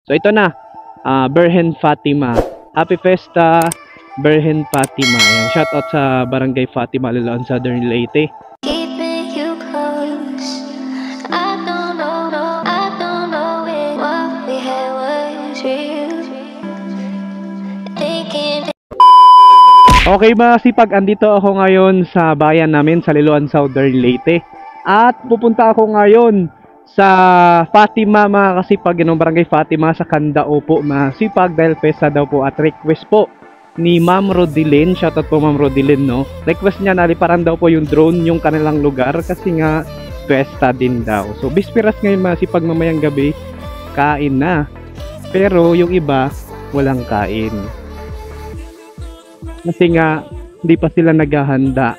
So ito na, Berhen Fatima. Happy Festa, Berhen Fatima. Ayan, shoutout sa Barangay Fatima, Liloan, Southern Leyte. Keeping you close. I don't know if what we had was real. Thinking. Okay mga sipag, andito ako ngayon sa bayan namin sa Liloan, Southern Leyte. At pupunta ako ngayon sa Fatima mga kasipag, yung Barangay Fatima sa Candao po mga sipag, dahil pesta daw po at request po ni Ma'am Rodilyn. Shoutout po Ma'am Rodilyn, no? Request niya na liparan daw po yung drone yung kanilang lugar kasi nga pesta din daw. So bisperas ngayon mga sipag, mamayang gabi kain na. Pero yung iba walang kain. Kasi nga hindi pa sila naghahanda.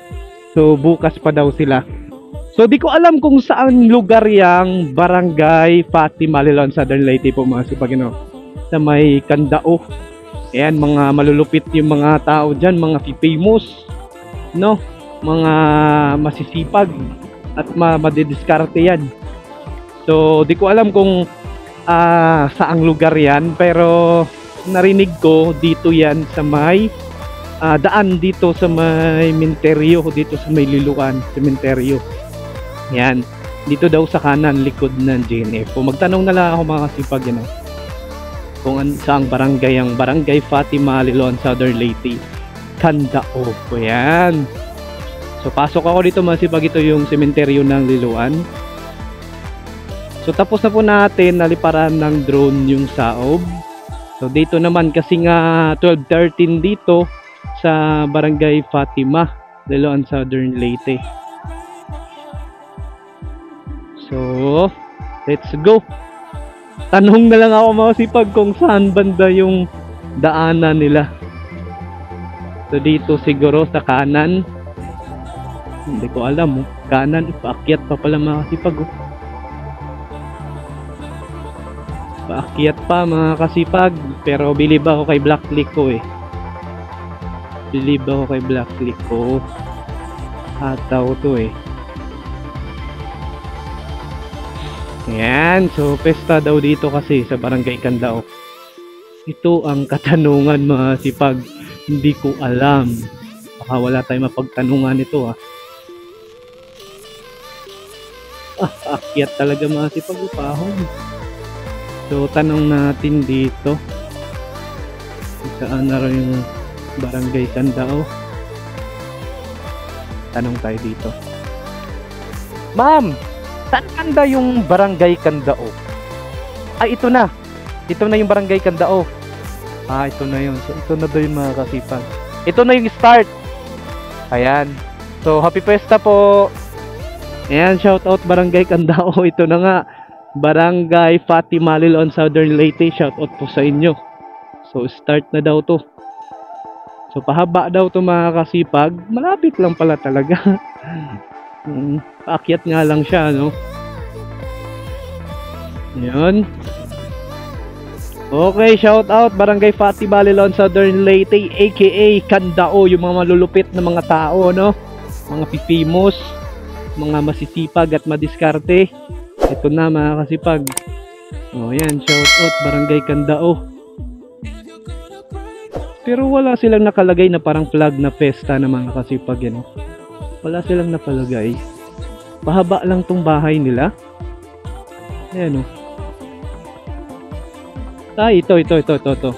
So bukas pa daw sila. So di ko alam kung saan lugar yang Barangay Fatima, Liloan, Southern Leyte po mga sipag, no? Sa may Candao. Ayan, mga malulupit yung mga tao dyan, mga famous, no? Mga masisipag at madidiskarte yan. So di ko alam kung saang lugar yan, pero narinig ko dito yan sa may daan dito sa may Minterio, dito sa may Liloan, Cementerio. Yan, dito daw sa kanan likod ng JNF. Kung magtanong na lang ako mga kasipag, yan, kung saang barangay ang Barangay Fatima, Liloan, Southern Leyte, Candao po yan. So pasok ako dito mga kasipag, ito yung cementerio ng Liloan. So tapos na po natin naliparan ng drone yung saob. So dito naman kasi nga 12:13 dito sa Barangay Fatima, Liloan, Southern Leyte. So, let's go. Tanong na lang ako mga sipag kung saan banda yung daanan nila. So dito siguro sa kanan. Hindi ko alam, oh. Kanan, paakyat pa pala mga sipag, oh. Paakyat pa mga kasipag. Pero believe ako kay Black Click ko eh. Believe ako kay Black Click ko. Hataw to eh. Ayan, so pesta daw dito kasi sa Barangay Candao. Ito ang katanungan mga sipag. Hindi ko alam. Baka wala tayong mapagtanungan ito ah. Akyat talaga mga sipag, upahon. So tanong natin dito. Saan na rin yung Barangay Candao? Tanong tayo dito. Ma'am! Saan banda yung Barangay Candao? Ay, ito na. Ito na yung Barangay Candao. Ito na yun. So, ito na daw yung mga kasipag. Ito na yung start. Ayan. So, happy festa po. Ayan, shout out Barangay Candao. Ito na nga. Barangay Fatima, Liloan, Southern Leyte. Shout out po sa inyo. So, start na daw to. So, pahaba daw to mga kasipag. Malapit lang pala talaga. Paakyat nga lang siya, no? Ayan. Okay, shout out Barangay Fatima, Liloan, Southern Leyte, aka Candao, yung mga malulupit na mga tao, no? Mga pipimos, mga masisipag at madiskarte. Ito na mga kasipag. Ayan, shout out Barangay Candao. Pero wala silang nakalagay na parang flag na pesta na mga kasipag, no? Wala silang napalagay. Pahaba lang tong bahay nila. Ayan, oh. Ito.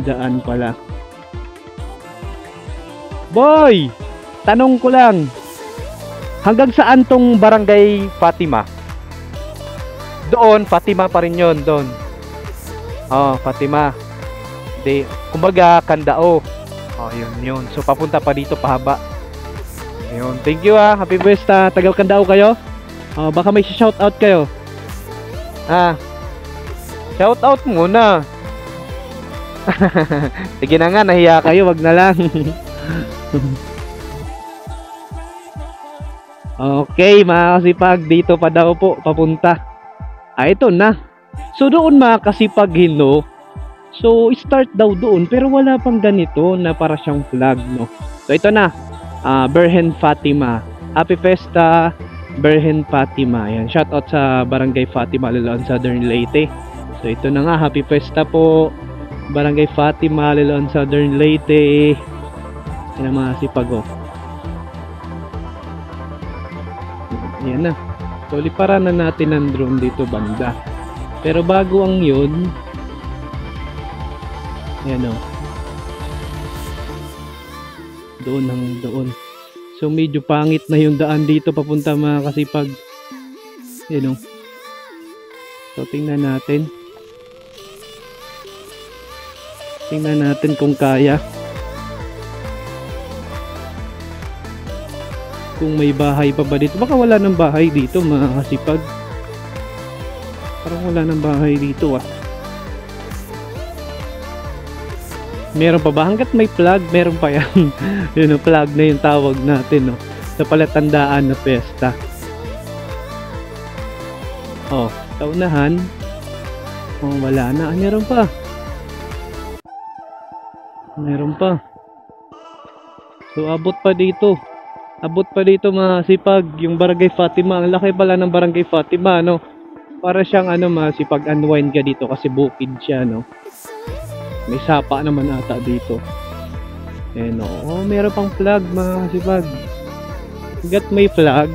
Daan pala. Boy! Tanong ko lang. Hanggang saan tong Barangay Fatima? Doon, Fatima pa rin yun, doon. Fatima. Kumbaga, Candao. Yun. So, papunta pa dito, pahaba. Ayun, thank you happy Festa, tagal Candao kayo. Baka may shoutout kayo. Shoutout muna. Sige na nga, nahiya kayo, wag na lang. Okay, mga kasipag, dito pa daw po papunta. Ito na. So doon mga kasipag, so start daw doon, pero wala pang ganito na para siyang flag, no. So ito na. Berhen Fatima. Happy Festa, Berhen Fatima. Ayan, shout out sa Barangay Fatima, Liloan, Southern Leyte. So ito na nga, happy Fiesta po. Barangay Fatima, Lilon, Southern Leyte. Yan ang mga sipag oh. Yan na. So liparan na natin ang drone dito banda. Pero bago ang yun, yan oh. Doon. So medyo pangit na yung daan dito papunta mga kasipag. Yan oh. So tingnan natin. Tingnan natin kung kaya. Kung may bahay pa ba dito. Baka wala ng bahay dito mga kasipag. Parang wala ng bahay dito ah. Meron pa ba? Hanggat may flag, meron pa yan. Yun o, flag na yung tawag natin no. Sa palatandaan na pesta. Oh, kaunahan. Oh, wala na. Meron pa. Meron pa. So, abot pa dito. Abot pa dito mga sipag. Yung Barangay Fatima. Ang laki pala ng Barangay Fatima, no? Para siyang ano mga sipag unwind ka dito kasi bukid siya, no? May sapa naman ata dito. Ayan o. Oh, meron pang flag mga sipag. Hanggat may flag,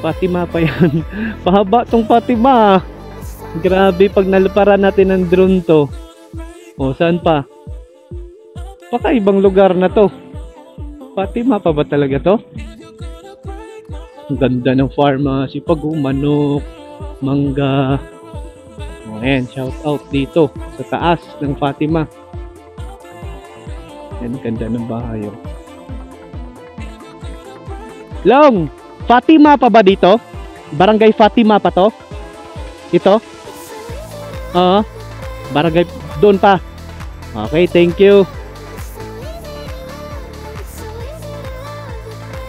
Fatima pa yan. Pahaba tong Fatima. Grabe pag nalaparan natin ng drone to. O, saan pa? Baka ibang lugar na to. Fatima pa ba talaga to? Ang ganda ng farm mga sipag. Manok, mangga. Ayan, shout out dito sa taas ng Fatima. Ayan, ganda ng bahay oh. Long, Fatima pa ba dito? Barangay Fatima pa to? Ito? Oo. Barangay doon pa. Okay, thank you.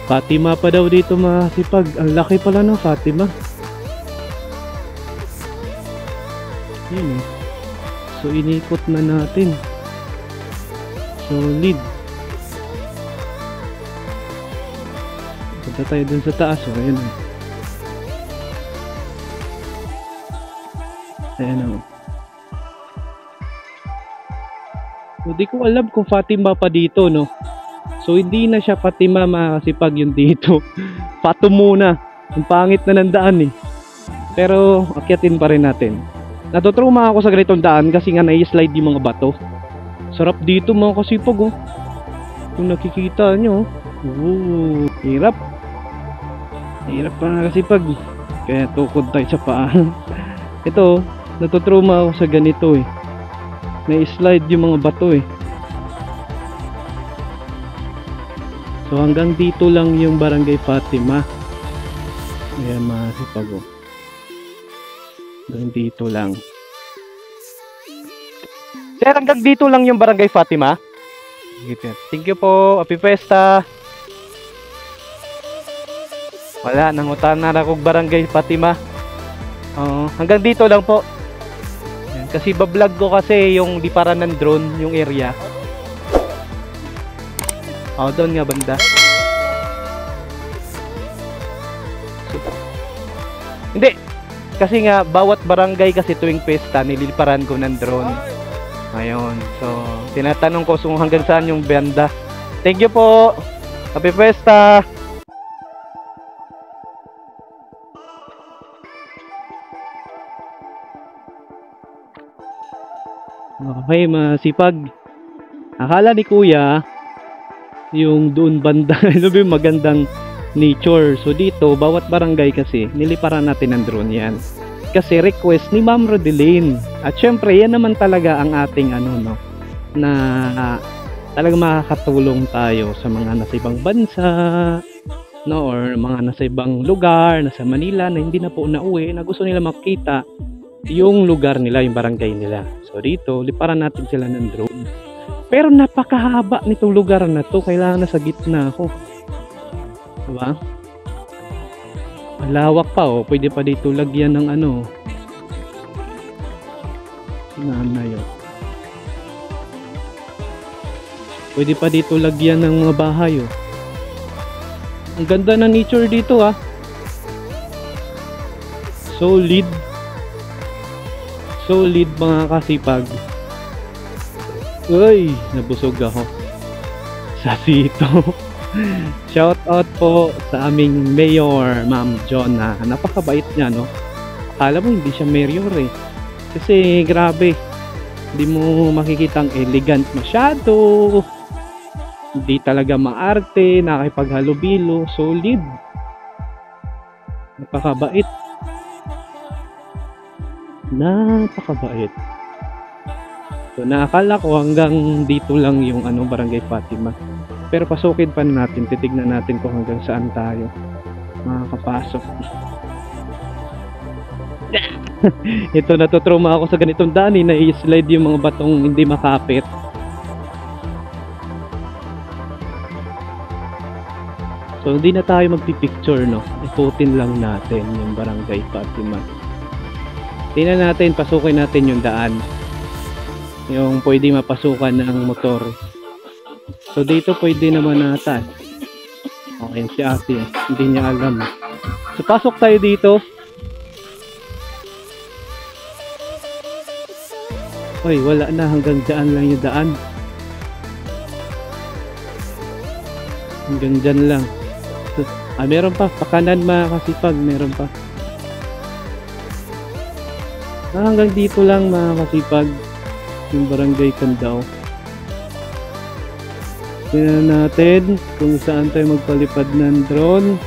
Fatima pa daw dito mga sipag. Ang laki pala ng Fatima. Yun eh. So inikot na natin. Solid. Punta tayo dun sa taas. O, ayan o. Ayan o. So di ko alam kung Fatima pa dito, no? So hindi na siya Fatima mga kasipag yung dito. Fato muna. Ang pangit na ng daan eh. Pero akyatin pa rin natin. Natutruma ako sa ganitong daan kasi nga nai-slide yung mga bato. Sarap dito mga kasipag oh. Kung nakikita nyo oh. Hirap. Hirap pa mga kasipag. Kaya tukod tayo sa paa. Ito, natutruma ako sa ganito eh. Nai-slide yung mga bato eh. So hanggang dito lang yung Barangay Fatima. Ayan mga kasipag oh. Hanggang dito lang. Sir, hanggang dito lang yung Barangay Fatima. Thank you po. Happy Fiesta. Wala, nangutan na ako Barangay Fatima. Hanggang dito lang po. Yan, kasi bablog ko kasi yung liparan ng drone, yung area. Doon nga banda. Hindi. Kasi nga, bawat barangay kasi tuwing pesta, nililiparan ko ng drone. Ayun. So, tinatanong ko kung hanggang saan yung banda. Thank you po. Happy Fiesta. Okay, masipag. Akala ni Kuya, yung doon banda, yung magandang nature. So dito, bawat barangay kasi, niliparan natin ng drone yan. Kasi request ni Ma'am Rodeline. At syempre, yan naman talaga ang ating no, na talagang makakatulong tayo sa mga nasa ibang bansa, no, or mga nasa ibang lugar, nasa Manila, na hindi na po nauwi, na gusto nila makita yung lugar nila, yung barangay nila. So dito, liparan natin sila ng drone. Pero napakahaba nitong lugar na to, kailangan nasa gitna ako. Diba? Malawak pa oh. Pwede pa dito lagyan ng nanay oh. Pwede pa dito lagyan ng mga bahay oh. Ang ganda ng nature dito ah. Solid. Solid mga kasipag. Uy, nabusog ako sa sito. Shout out po sa aming mayor, Ma'am Jonah. Napakabait niya, no? Akala mo hindi siya mayor eh. Kasi grabe, hindi mo makikitang elegant masyado. Hindi talaga maarte, nakipaghalubilo, solid. Napakabait. Napakabait. So nakakala ko hanggang dito lang yung Barangay Fatima. Pero pasukin pa natin, titignan natin kung hanggang saan tayo makakapasok. Ito, natutruma ako sa ganitong daan, na-slide yung mga batong hindi makapit. So hindi na tayo magpipicture, no? Ikutin lang natin yung Barangay Fatima. Tingnan natin, pasukin natin yung daan. Yung pwede mapasukan ng motor. So dito pwede naman nata. Okay, si ate, hindi niya alam. So pasok tayo dito. Uy, wala na, hanggang dyan lang yung daan. Hanggang dyan lang. So, meron pa, pakanan mga kasipag, meron pa. Hanggang dito lang mga kasipag, yung Barangay Candao. Tingnan natin kung saan tayo magpalipad ng drone.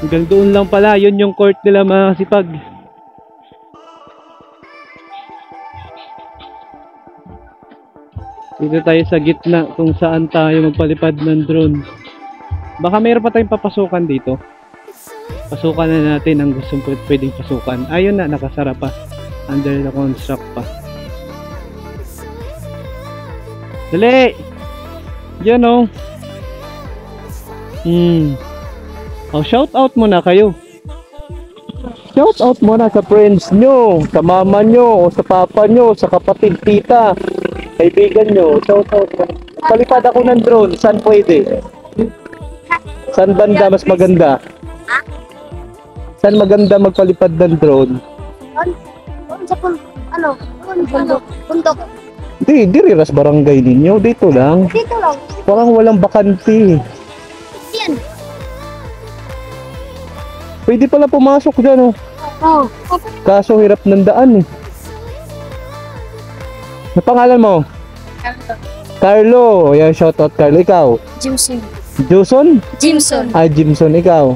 Hanggang doon lang pala, yun yung court nila mga kasipag. Dito tayo sa gitna kung saan tayo magpalipad ng drone. Baka mayroon pa tayong papasukan dito. Pasukan na natin ang gustong pwedeng pasukan. Ayun na, nakasara pa. Under the construct pa. Dali! Yan o. Oh, shout out muna kayo. Shout out muna sa friends nyo, sa mama nyo, o sa papa nyo, sa kapatid, tita, kaibigan nyo. Shout out. Palipad ako ng drone. Saan pwede? Saan banda mas maganda? Saan maganda magpalipad ng drone? Sa bundok. Di riras barangay ninyo. Dito lang. Dito lang. Parang walang bakante. Yan. Pwede pala pumasok dyan, oh. Oh. Kaso hirap ng daan, eh. Ano pangalan mo? Carlo. Ayan, shoutout Carlo. Ikaw? Jimson. Juson? Jimson. Jimson. Ikaw?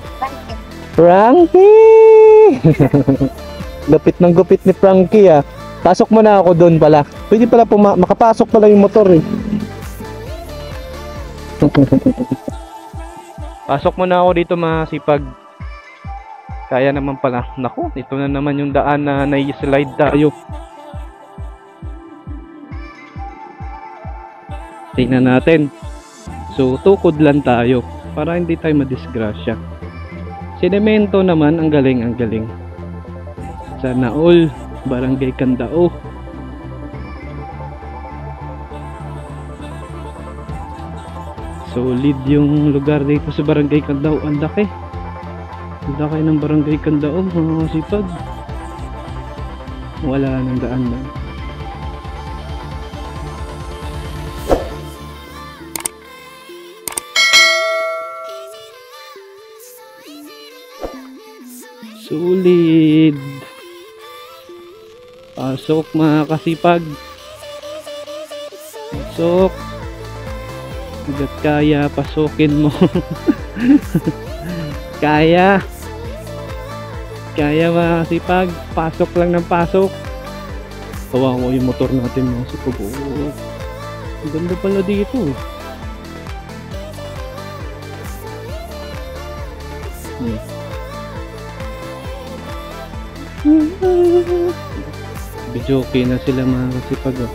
Frankie! Gupit ng gupit ni Frankie, ah. Pasok mo na ako doon pala. Pwede pala makapasok pala yung motor, eh. Pasok mo na ako dito mga sipag. Kaya naman pala. Naku, ito na naman yung daan na nai-slide tayo. Tingnan natin. So, tukod lang tayo para hindi tayo madisgrasya. Sinemento naman, ang galing, ang galing. Sana all, Barangay Candao. Solid yung lugar dito sa Barangay Candao. Ang laki. Ang laki ng Barangay Candao, mga kasipag. Wala nang daan na. Solid. Pasok mga kasipag. Pasok. Hanggat kaya, pasukin mo. Kaya. Kaya mga kasipag. Pasok lang ng pasok. Kawawa yung motor natin mga kasipag. Oh. Ang ganda pala dito. Video okay na sila mga kasipag, oh.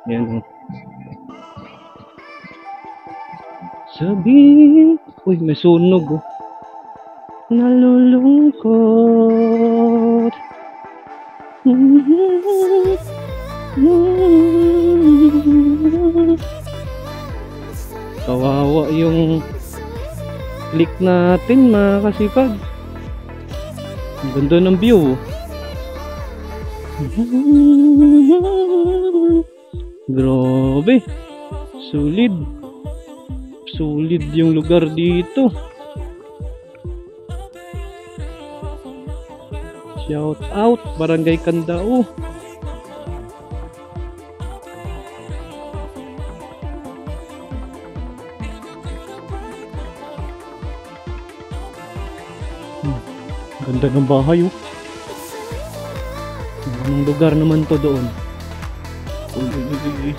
Yan, oh. Sabihin, uy, may sunog, oh. Nalulungkot. Kawawa yung click natin mga kasipag. Ang ganda ng view. Grabe. Solid. Solid yung lugar dito. Shout out Barangay Candao. Ganda ng bahay, oh. Anong lugar naman to doon? Uy, uy, uy, uy.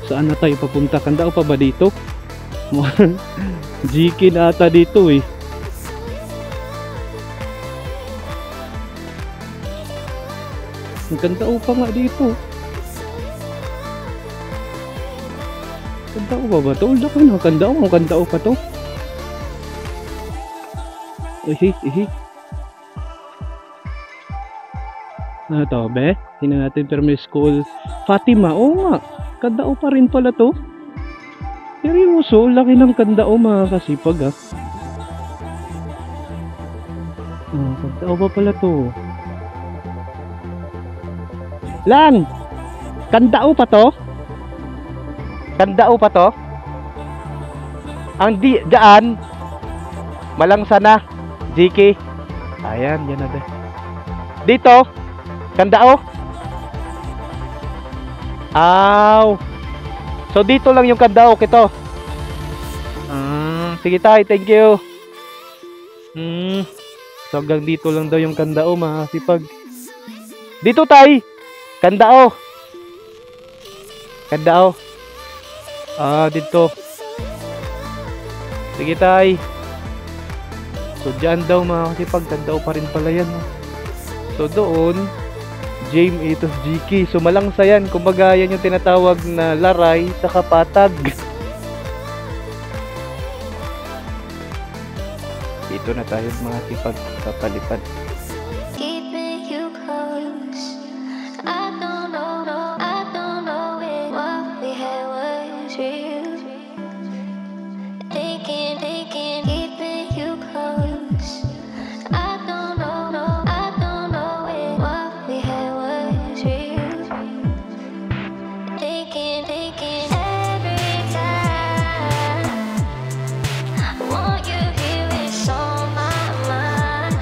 Saan na tayo papunta? Candao pa ba dito? GK na ata dito, eh. Ang Candao pa nga dito. Candao pa ba to? Laki na Candao. Ang Candao pa to. Ihi. Ano to, be? Tingnan natin Primary School Fatima. Oo nga. Candao pa rin pala to. Seryoso, laki ng Candao mga kasipag, ah. Oh, Candao pa pala to. Lang! Candao pa to? Candao pa to? Ang dyan, Malangsa na. GK. Ayan, yan na din. Dito, Candao. Aw. So dito lang yung Candao kito. Sige tay, thank you. So hanggang dito lang daw yung Candao mga kasipag. Dito tay. Candao. Candao. Dito. Sige tay. So dyan daw mga kasipag, Candao pa rin pala yan. So doon, James Itos GK. So Malangsa yan. Kumbaga yan yung tinatawag na Laray sa Kapatag. Dito na tayo mga kasipag, papalipad. Keeping you close. I don't know if what we had was real. Thinking, keeping you close. I don't know if what we had was real. Thinking every time. Want you here, it's on my mind.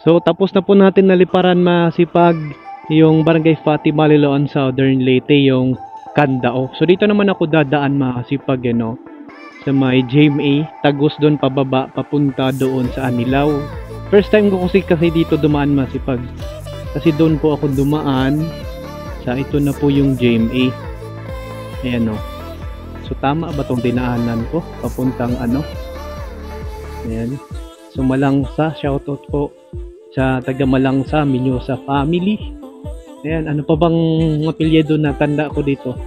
So tapos na po natin naliparan masipag yung Barangay Fatima Liloan Southern Leyte, yung Candao. So dito naman ako dadaan masipag sa may GMA, Tagos doon pababa papunta doon sa Anilao. First time ko kasi dito dumaan masipag. Kasi doon po ako dumaan sa ito na po yung GMA. Ayan o. So tama ba tong dinaanan ko? Papuntang Ayan. So Malangsa, shoutout po sa taga Malangsa, Minyosa family. Ayan, ano pa bang apelyido na tanda ko dito?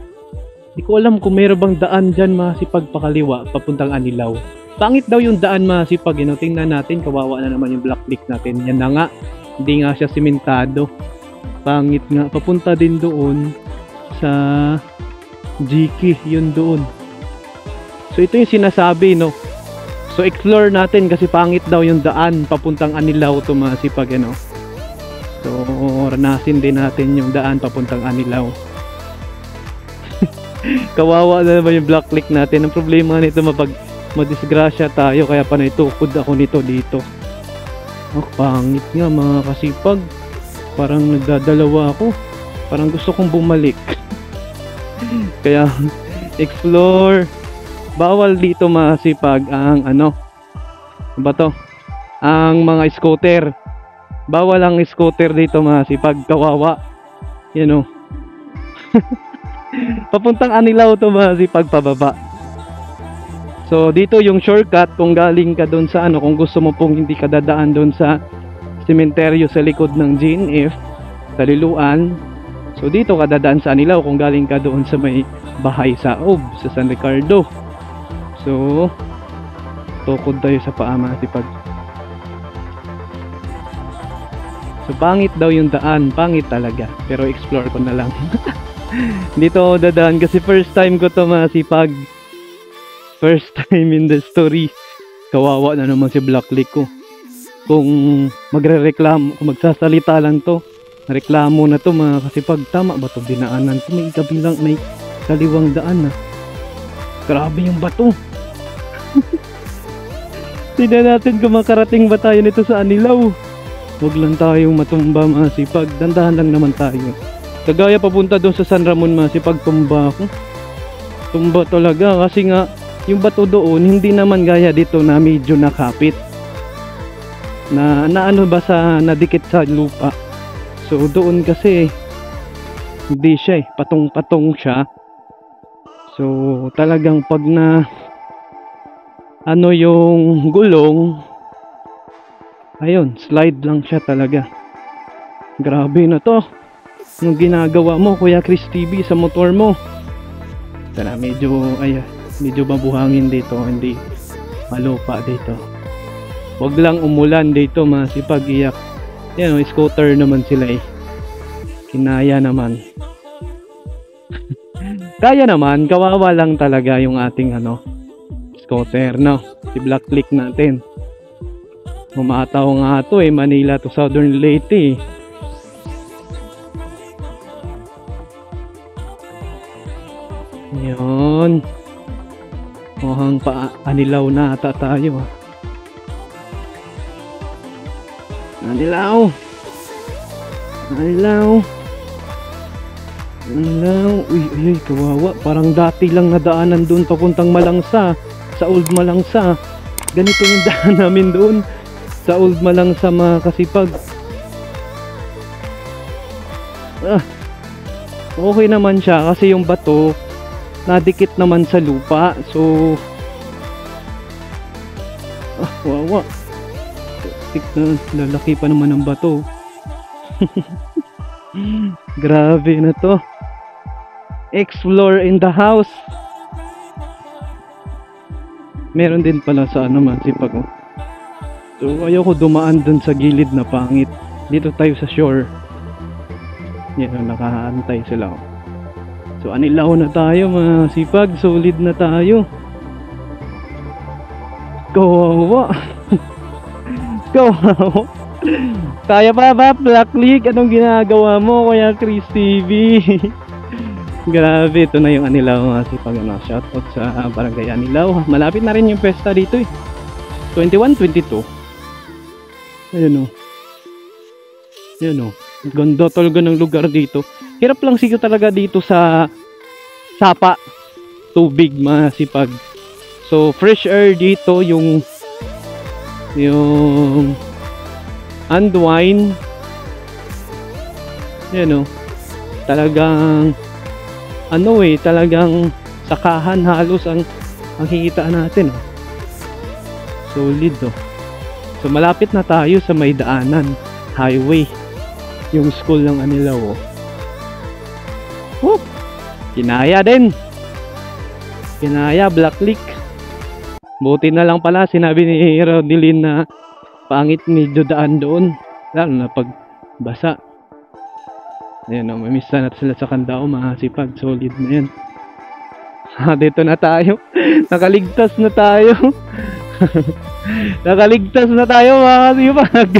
Hindi ko alam kung mayroon bang daan dyan masipag pakaliwa papuntang Anilao. Pangit daw yung daan masipag, tingnan natin, kawawa na naman yung black brick natin. Yan na nga, hindi nga siya simentado. Pangit nga, papunta din doon sa GK, yun doon. So ito yung sinasabi, no? So explore natin kasi pangit daw yung daan papuntang Anilao to masipag, So ranasin din natin yung daan papuntang Anilao. Kawawa na naman yung black click natin. Ang problema nito madisgrasya tayo, kaya panay tukod ako nito dito. Pangit nga mga kasipag. Parang nagdadalawa ako. Parang gusto kong bumalik. Kaya explore. Bawal dito masipag ang ba to? Ang mga scooter. Bawal ang scooter dito masipag, kawawa. Papuntang Anilao to masipag pababa. So dito yung shortcut kung galing ka doon sa kung gusto mo pong hindi ka dadaan doon sa sementeryo sa likod ng GNF sa Liloan. So dito ka dadaan sa Anilao kung galing ka doon sa may bahay sa sa San Ricardo. So tukod tayo sa paa masipag. So pangit daw yung daan, pangit talaga. Pero explore ko na lang. Dito ako dadaan kasi first time ko to masipag. First time in the story. Kawawa na naman si Blacklick ko. Kung magre-reklamo, kung magsasalita lang to, reklamo na to mga kasipag. Tama ba to dinaanan ko? May kaliwang daan na. Grabe yung bato. Tignan natin kung makarating ba tayo nito sa Anilao. Huwag lang tayong matumba masipag. Dandahan lang naman tayo. Kagaya papunta doon sa San Ramon masipag, tumba ako. Tumba talaga kasi nga yung bato doon hindi naman gaya dito na medyo nakapit. Na ba sa nadikit sa lupa. So doon kasi hindi siya patong-patong siya. So talagang pag na yung gulong, ayun, slide lang siya talaga. Grabe na to. Yung ginagawa mo Kuya Chris TV sa motor mo. Sana medyo mabuhangin dito, hindi malupa dito. Wag lang umulan dito masipag, iyak. Yan, scooter naman sila Kinaya naman. Kaya naman, kawawa lang talaga yung ating scooter, no? Si Black Click natin. Umataw nga to Manila to Southern Leyte. Yun. Mukhang Anilao na ata tayo. Anilao. Uy, kawawa. Parang dati lang nadaanan doon papuntang Malangsa. Sa Old Malangsa. Ganito yung daan namin doon. Sa Old Malangsa mga kasipag. Okay naman siya kasi yung bato nadikit naman sa lupa. So wawa. Lalaki pa naman ang bato. Grabe na to. Explore in the house. Meron din pala sa masipag. So ayoko dumaan dun sa gilid na pangit. Dito tayo sa shore. Yan, nakaantay sila. So Anilao na tayo masipag. Solid na tayo. Kawawa. Kawawa. Kaya pa ba Black League? Anong ginagawa mo Kuya Chris TV? Grabe, ito na yung Anilao masipag. Shoutout sa Barangay Anilao. Malapit na rin yung pesta dito 21, 22. Ayun Yun o. Ganda talaga ng lugar dito. Hirap lang siguro talaga dito sa sapa. Tubig, masipag. So, fresh air dito, yung unwind. Yan o. Talagang talagang sakahan halos ang kikitaan natin. Oh. Solid oh. So malapit na tayo sa may daanan, highway. Yung school ng Anilaw oh. Woo! Kinaya din. Kinaya, Black Lake. Buti na lang pala sinabi ni Rodilyn na pangit ni daan doon. Lalo na pag basa. Ayan o, mamisa natin sila sa Candao, mga sipag, solid na yan. Dito na tayo. Nakaligtas na tayo. Nakaligtas na tayo, mga sipag.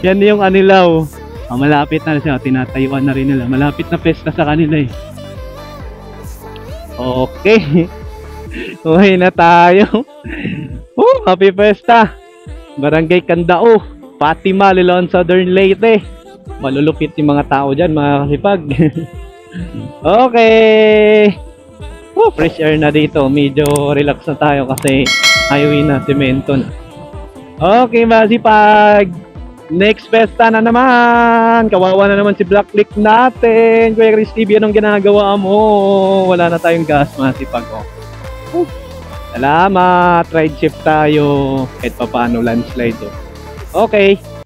Yan yung Anilaw. Malapit na siya, tinatayuan na rin nila. Malapit na pesta sa kanila eh. Okay. Uwi na tayo. Happy Pesta. Barangay Candao, Fatima, Lilon, Southern Leyte. Malulupit yung mga tao dyan, mga kasipag. Okay. Fresh air na dito. Medyo relax na tayo kasi highway na, semento na. Okay, mga kasipag. Next pesta na naman. Kawawa na naman si Black Lake natin. Kuya Chris TV, anong ginagawa mo? Wala na tayong gas, mga kasipag. Salamat. Ride shift tayo. Kahit pa paano landslide. Okay.